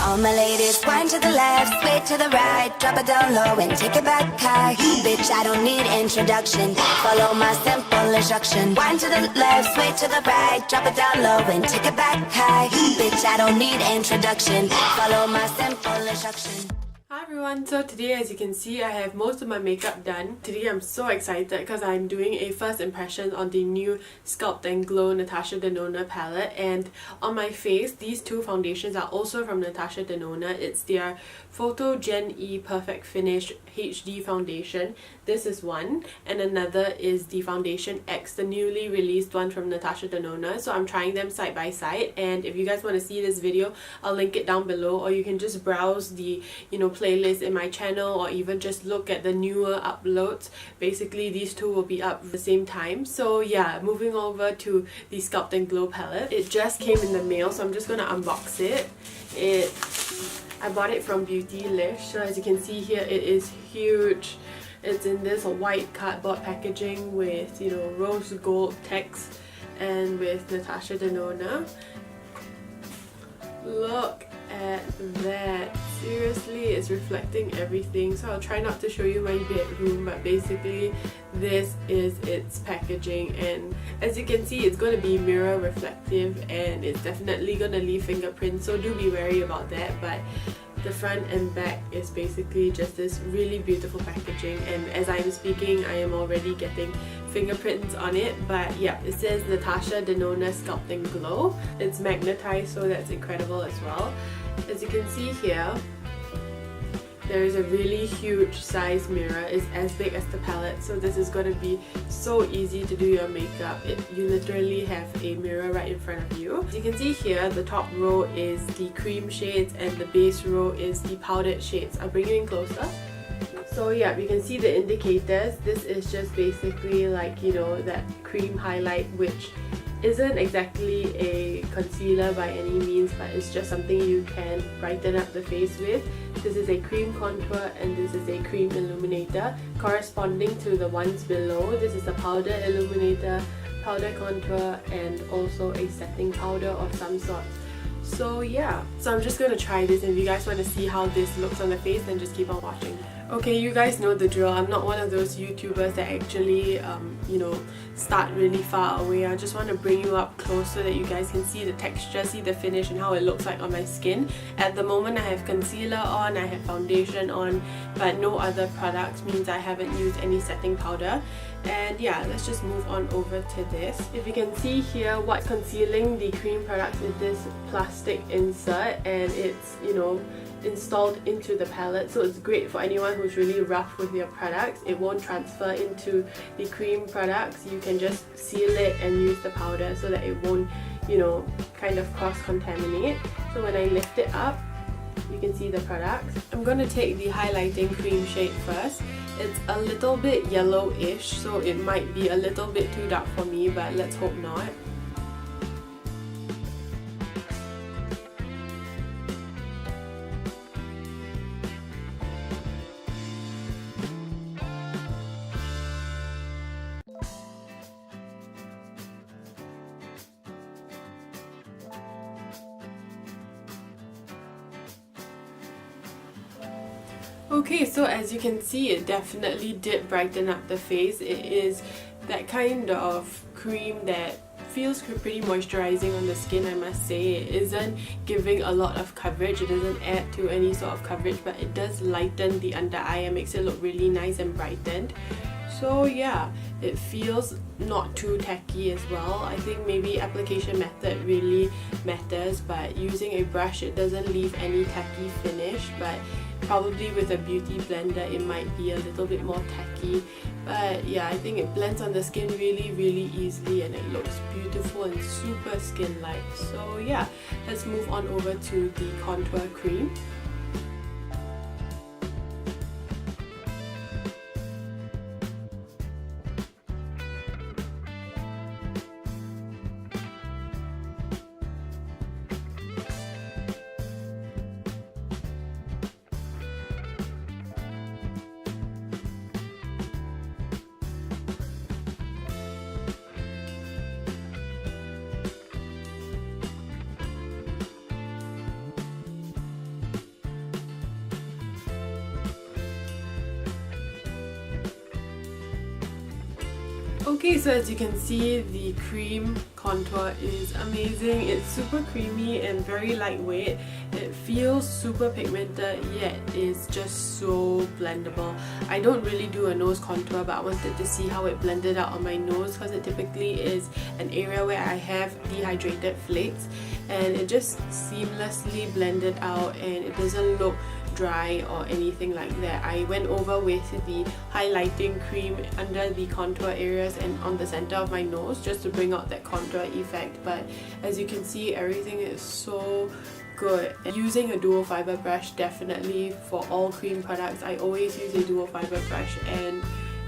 All my ladies, wind to the left, sway to the right, drop it down low and take it back high. Bitch, I don't need introduction. Follow my simple instruction. Wind to the left, sway to the right, drop it down low and take it back high. Bitch, I don't need introduction. Follow my simple instruction. Hi everyone, so today as you can see I have most of my makeup done. Today I'm so excited because I'm doing a first impression on the new Sculpt and Glow Natasha Denona palette, and on my face these two foundations are also from Natasha Denona. It's their Photo Gen E Perfect Finish HD foundation. This is one, and another is the Foundation X, the newly released one from Natasha Denona. So I'm trying them side by side, and if you guys want to see this video I'll link it down below, or you can just browse the playlist in my channel, or even just look at the newer uploads. Basically these two will be up at the same time. So yeah, moving over to the Sculpt and Glow palette. It just came in the mail, so I'm just gonna unbox it. I bought it from Beautylish, so as you can see here it is huge. It's in this white cardboard packaging with rose gold text and with Natasha Denona. Look at that, seriously, it's reflecting everything. So I'll try not to show you my bedroom, but basically this is its packaging, and as you can see it's going to be mirror reflective and it's definitely going to leave fingerprints, so do be wary about that. But the front and back is basically just this really beautiful packaging, and as I'm speaking I am already getting fingerprints on it. But yeah, it says Natasha Denona Sculpt and Glow. It's magnetized, so that's incredible as well. As you can see here, there is a really huge size mirror. It's as big as the palette, so this is going to be so easy to do your makeup. You literally have a mirror right in front of you. As you can see here, the top row is the cream shades and the base row is the powdered shades. I'll bring you in closer. So yeah, you can see the indicators. This is just basically like that cream highlight, which isn't exactly a concealer by any means, but it's just something you can brighten up the face with. This is a cream contour and this is a cream illuminator corresponding to the ones below. This is a powder illuminator, powder contour, and also a setting powder of some sort. So yeah, so I'm just going to try this, and if you guys want to see how this looks on the face, then just keep on watching. Okay, you guys know the drill. I'm not one of those YouTubers that actually start really far away. I just want to bring you up close so that you guys can see the texture, see the finish, and how it looks like on my skin. At the moment I have concealer on, I have foundation on, but no other products, means I haven't used any setting powder. And yeah, let's just move on over to this. If you can see here, what's concealing the cream products is this plastic insert, and it's installed into the palette, so it's great for anyone who's really rough with your products. It won't transfer into the cream products. You can just seal it and use the powder so that it won't kind of cross-contaminate. So when I lift it up, you can see the products. I'm going to take the highlighting cream shade first. It's a little bit yellowish, so it might be a little bit too dark for me, but let's hope not. Okay, so as you can see, it definitely did brighten up the face. It is that kind of cream that feels pretty moisturizing on the skin, I must say. It isn't giving a lot of coverage, it doesn't add to any sort of coverage, but it does lighten the under eye and makes it look really nice and brightened. So yeah, it feels not too tacky as well. I think maybe application method really matters, but using a brush it doesn't leave any tacky finish, but probably with a beauty blender it might be a little bit more tacky. But yeah, I think it blends on the skin really easily and it looks beautiful and super skin-like. So yeah, let's move on over to the contour cream. Okay, so as you can see, the cream contour is amazing. It's super creamy and very lightweight. It feels super pigmented, yet is just so blendable. I don't really do a nose contour, but I wanted to see how it blended out on my nose because it typically is an area where I have dehydrated flakes, and it just seamlessly blended out and it doesn't look dry or anything like that. I went over with the highlighting cream under the contour areas and on the center of my nose just to bring out that contour effect, but as you can see, everything is so good. And using a dual fiber brush, definitely for all cream products, I always use a dual fiber brush, and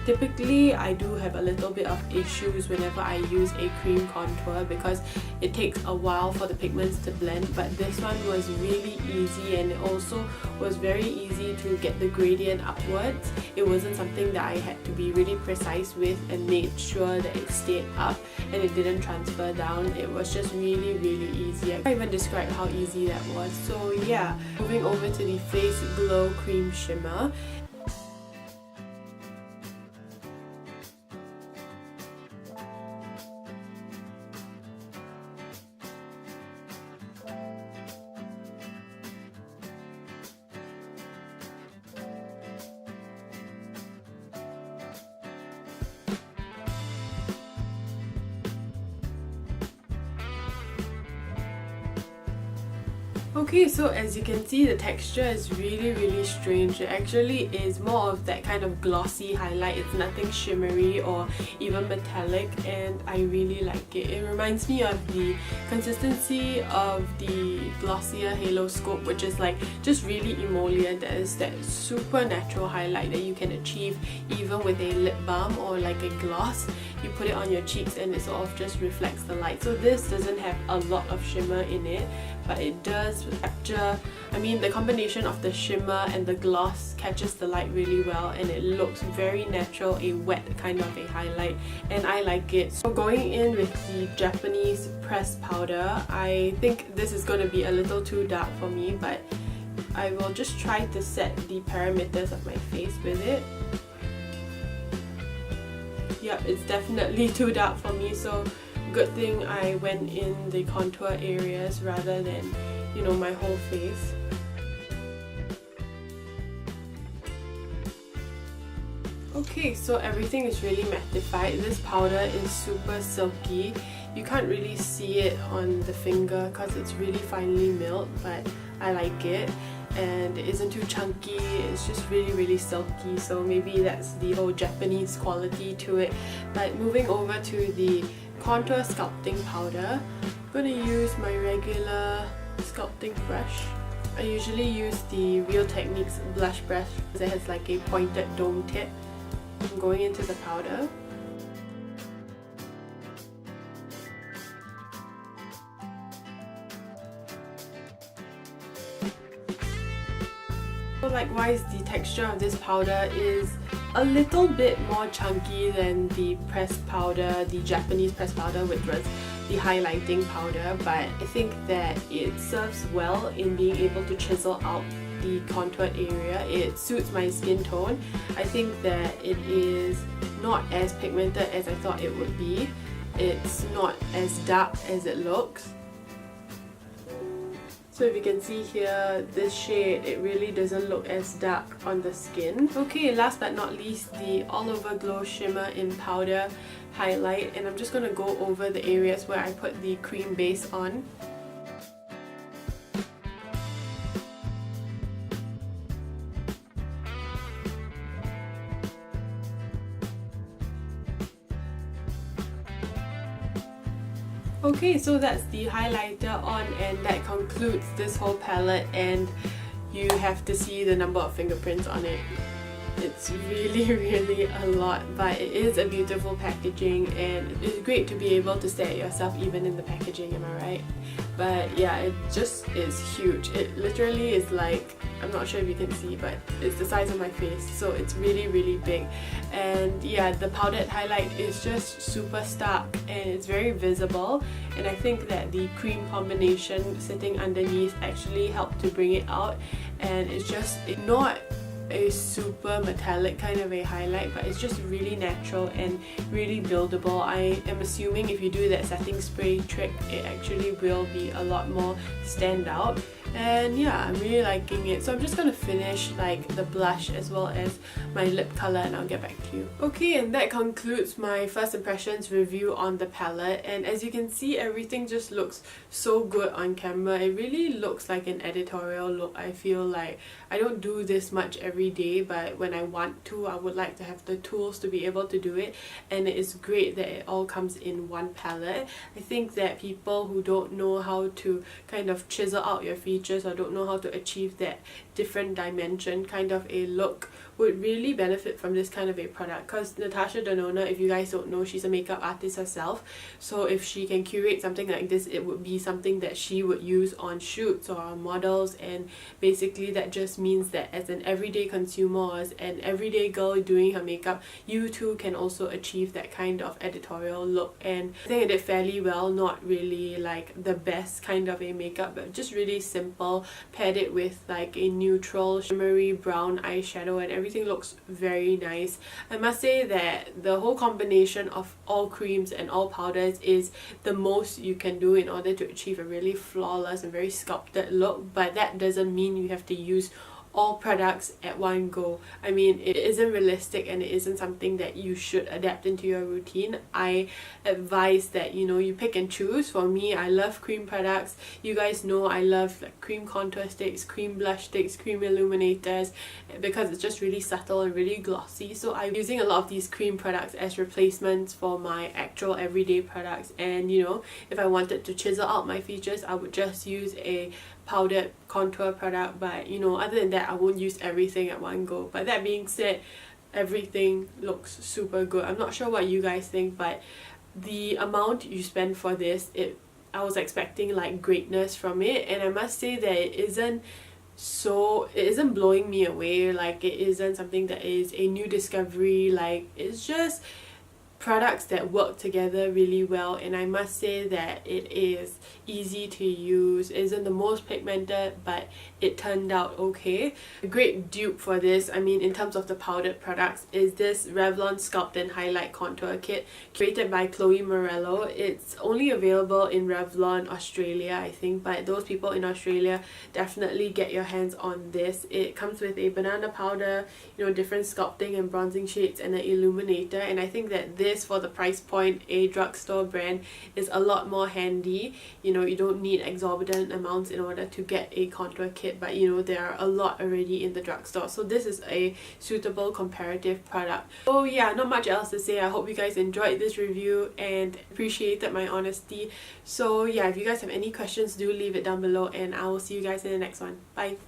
typically I do have a little bit of issues whenever I use a cream contour because it takes a while for the pigments to blend, but this one was really easy, and it also was very easy to get the gradient upwards. It wasn't something that I had to be really precise with and made sure that it stayed up and it didn't transfer down. It was just really easy. I can't even describe how easy that was. So yeah, moving over to the Face Glow Cream Shimmer. Okay, so as you can see, the texture is really strange. It actually is more of that kind of glossy highlight. It's nothing shimmery or even metallic, and I really like it. It reminds me of the consistency of the Glossier Halo Sculpt, which is like just really emollient. That is that super natural highlight that you can achieve even with a lip balm or like a gloss. You put it on your cheeks and it sort of just reflects the light. So this doesn't have a lot of shimmer in it, but it does capture, I mean, the combination of the shimmer and the gloss catches the light really well, and it looks very natural, a wet kind of a highlight, and I like it. So going in with the Japanese pressed powder, I think this is going to be a little too dark for me, but I will just try to set the parameters of my face with it. Yep, it's definitely too dark for me, so good thing I went in the contour areas rather than, you know, my whole face. Okay, so everything is really mattified. This powder is super silky. You can't really see it on the finger because it's really finely milled, but I like it. And it isn't too chunky, it's just really silky, so maybe that's the whole Japanese quality to it. But moving over to the contour sculpting powder, I'm going to use my regular sculpting brush. I usually use the Real Techniques blush brush because it has like a pointed dome tip. I'm going into the powder. Likewise, the texture of this powder is a little bit more chunky than the pressed powder, the Japanese pressed powder, which was the highlighting powder, but I think that it serves well in being able to chisel out the contoured area. It suits my skin tone. I think that it is not as pigmented as I thought it would be. It's not as dark as it looks. So if you can see here, this shade, it really doesn't look as dark on the skin. Okay, last but not least, the All Over Glow Shimmer in Powder highlight, and I'm just going to go over the areas where I put the cream base on. Okay, so that's the highlighter on, and that concludes this whole palette, and you have to see the number of fingerprints on it. It's really a lot, but it is a beautiful packaging, and it's great to be able to stare at yourself even in the packaging, am I right? But yeah, it just is huge. It literally is like, I'm not sure if you can see, but it's the size of my face, so it's really big. And yeah, the powdered highlight is just super stark and it's very visible, and I think that the cream combination sitting underneath actually helped to bring it out, and it's just not a super metallic kind of a highlight, but it's just really natural and really buildable. I am assuming if you do that setting spray trick, it actually will be a lot more stand out. And yeah, I'm really liking it. So I'm just gonna finish like the blush as well as my lip color, and I'll get back to you. Okay, and that concludes my first impressions review on the palette. And as you can see, everything just looks so good on camera. It really looks like an editorial look. I feel like I don't do this much every day, but when I want to, I would like to have the tools to be able to do it. And it is great that it all comes in one palette. I think that people who don't know how to kind of chisel out your features or don't know how to achieve that different dimension kind of a look would really benefit from this kind of a product, because NATASHA DENONA, if you guys don't know, she's a makeup artist herself. So if she can curate something like this, it would be something that she would use on shoots or on models. And basically that just means that as an everyday consumer or as an everyday girl doing her makeup, you too can also achieve that kind of editorial look. And I think I did fairly well, not really like the best kind of a makeup, but just really simple. Paired it with like a neutral shimmery brown eyeshadow, and everything looks very nice. I must say that the whole combination of all creams and all powders is the most you can do in order to achieve a really flawless and very sculpted look, but that doesn't mean you have to use all products at one go. I mean, it isn't realistic and it isn't something that you should adapt into your routine. I advise that, you know, you pick and choose. For me, I love cream products. You guys know I love like cream contour sticks, cream blush sticks, cream illuminators, because it's just really subtle and really glossy. So I'm using a lot of these cream products as replacements for my actual everyday products. And you know, if I wanted to chisel out my features, I would just use a powdered contour product, but you know, other than that, I won't use everything at one go. But that being said, everything looks super good. I'm not sure what you guys think, but the amount you spend for this, I was expecting like greatness from it, and I must say that it isn't blowing me away. Like, it isn't something that is a new discovery. Like, it's just products that work together really well, and I must say that it is easy to use. It isn't the most pigmented, but it turned out okay. A great dupe for this, I mean, in terms of the powdered products, is this Revlon Sculpt and Highlight Contour Kit created by Chloe Morello. It's only available in Revlon Australia, I think, but those people in Australia, definitely get your hands on this. It comes with a banana powder, you know, different sculpting and bronzing shades, and an illuminator, and I think that this, for the price point, a drugstore brand, is a lot more handy. You know, you don't need exorbitant amounts in order to get a contour kit, but you know, there are a lot already in the drugstore, so this is a suitable comparative product. So yeah, not much else to say. I hope you guys enjoyed this review and appreciated my honesty. So yeah, if you guys have any questions, do leave it down below, and I will see you guys in the next one. Bye.